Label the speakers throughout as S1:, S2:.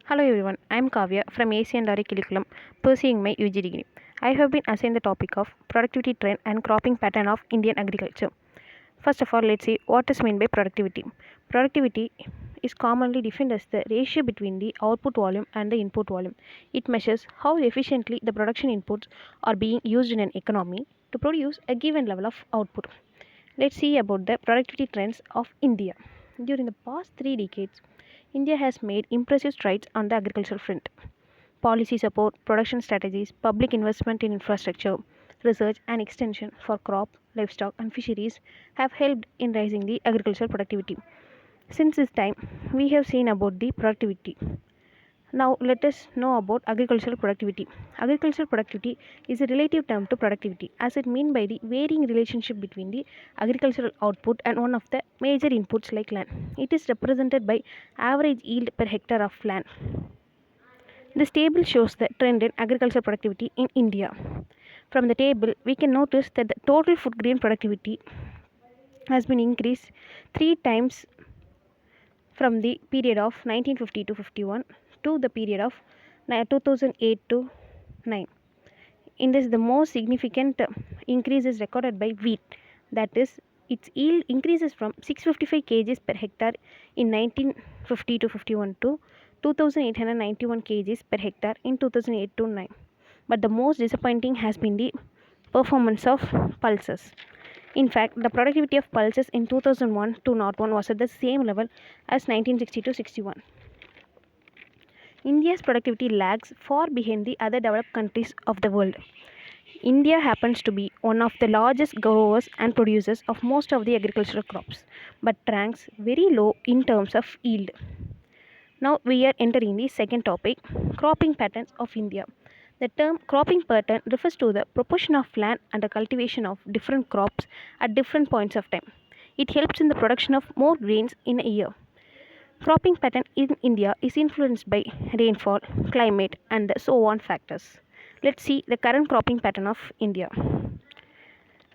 S1: Hello everyone, I am Kavya from AC and RE curriculum pursuing my UG degree. I have been assigned the topic of productivity trend and cropping pattern of Indian agriculture. First of all, let's see what is meant by productivity. Productivity is commonly defined as the ratio between the output volume and the input volume. It measures how efficiently the production inputs are being used in an economy to produce a given level of output. Let's see about the productivity trends of India. During the past 3 decades, India has made impressive strides on the agricultural front. Policy support, production strategies, public investment in infrastructure, research and extension for crop, livestock and fisheries have helped in raising the agricultural productivity. Since this time, we have seen about the productivity. Now let us know about agricultural productivity. Agricultural productivity is a relative term to productivity as it means by the varying relationship between the agricultural output and one of the major inputs like land. It is represented by average yield per hectare of land. This table shows the trend in agricultural productivity in India. From the table, we can notice that the total food grain productivity has been increased 3 times from the period of 1950 to 51 to the period of 2008 to 9. In this, the most significant increase is recorded by wheat, that is, its yield increases from 655 kgs per hectare in 1950 to 51 to 2891 kgs per hectare in 2008 to 9. But the most disappointing has been the performance of pulses. In fact, the productivity of pulses in 2001 to 01 was at the same level as 1960 to 61. India's productivity lags far behind the other developed countries of the world. India happens to be one of the largest growers and producers of most of the agricultural crops, but ranks very low in terms of yield. Now we are entering the second topic, cropping patterns of India. The term cropping pattern refers to the proportion of land under cultivation of different crops at different points of time. It helps in the production of more grains in a year. Cropping pattern in India is influenced by rainfall, climate, and so on factors. Let's see the current cropping pattern of India.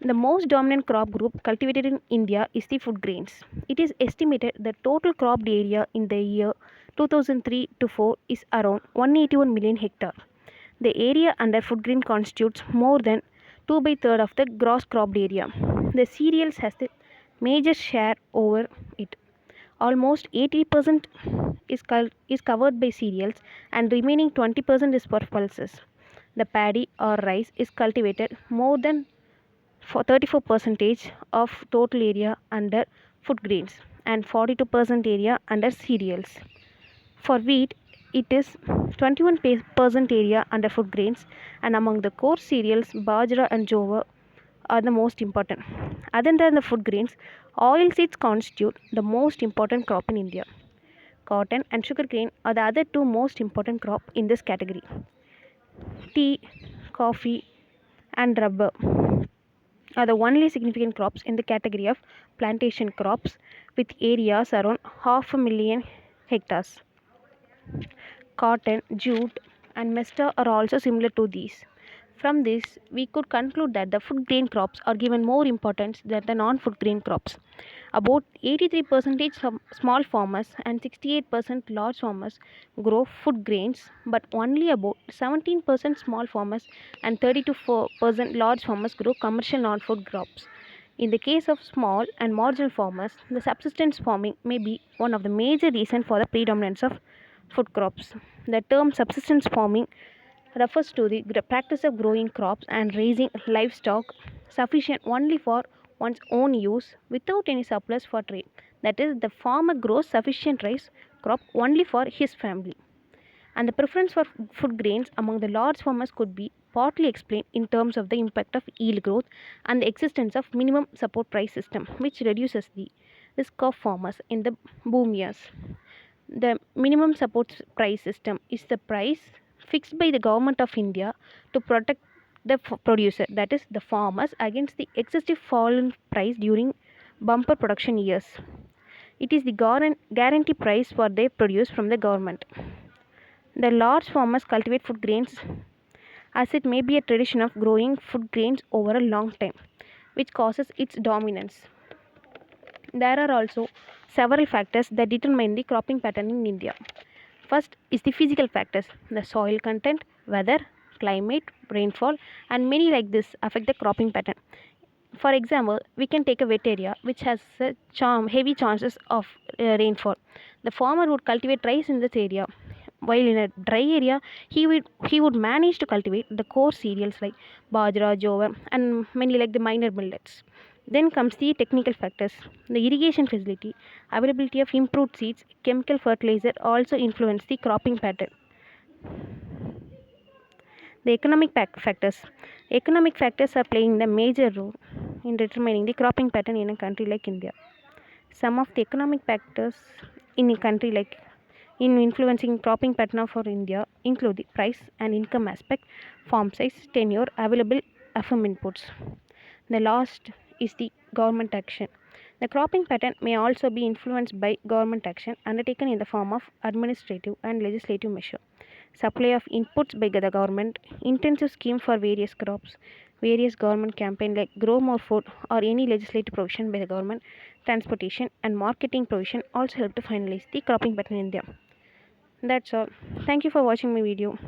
S1: The most dominant crop group cultivated in India is the food grains. It is estimated that total cropped area in the year 2003 to 4 is around 181 million hectare. The area under food grain constitutes more than 2 by 3 of the gross cropped area. The cereals has the major share over it. Almost 80% is covered by cereals and remaining 20% is for pulses. The paddy or rice is cultivated more than for 34% of total area under food grains and 42% area under cereals. For wheat, it is 21% area under food grains, and among the core cereals, bajra and jowar are the most important. Other than the food grains, oilseeds constitute the most important crop in India. Cotton and sugarcane are the other two most important crop in this category. Tea, coffee, and rubber are the only significant crops in the category of plantation crops with areas around half a million hectares. Cotton, jute, and mesta are also similar to these. From this, we could conclude that the food grain crops are given more importance than the non food grain crops. About 83% of small farmers and 68% large farmers grow food grains, but only about 17% small farmers and 32% large farmers grow commercial non food crops. In the case of small and marginal farmers, the subsistence farming may be one of the major reasons for the predominance of food crops. The term subsistence farming refers to the practice of growing crops and raising livestock sufficient only for one's own use without any surplus for trade. That is, the farmer grows sufficient rice crop only for his family. And the preference for food grains among the large farmers could be partly explained in terms of the impact of yield growth and the existence of minimum support price system, which reduces the risk of farmers in the boom years. The minimum support price system is the price fixed by the government of India to protect the producer, that is, the farmers, against the excessive fall in price during bumper production years. It is the guarantee price for they produce from the government. The large farmers cultivate food grains as it may be a tradition of growing food grains over a long time, which causes its dominance. There are also several factors that determine the cropping pattern in India. First is the physical factors. The soil content, weather, climate, rainfall, and many like this affect the cropping pattern. For example, we can take a wet area which has heavy chances of rainfall. The farmer would cultivate rice in this area, while in a dry area he would manage to cultivate the core cereals like bajra, jowar, and many like the minor millets. Then comes the technical factors. The irrigation facility, availability of improved seeds, chemical fertilizer also influence the cropping pattern. The economic factors. Economic factors are playing the major role in determining the cropping pattern in a country like India. Some of the economic factors in a country like in influencing cropping pattern for India include the price and income aspect, farm size, tenure, available FM inputs. The last is the government action. The cropping pattern may also be influenced by government action undertaken in the form of administrative and legislative measure. Supply of inputs by the government, intensive scheme for various crops, various government campaign like Grow More Food or any legislative provision by the government, transportation and marketing provision also help to finalize the cropping pattern in India. That's all. Thank you for watching my video.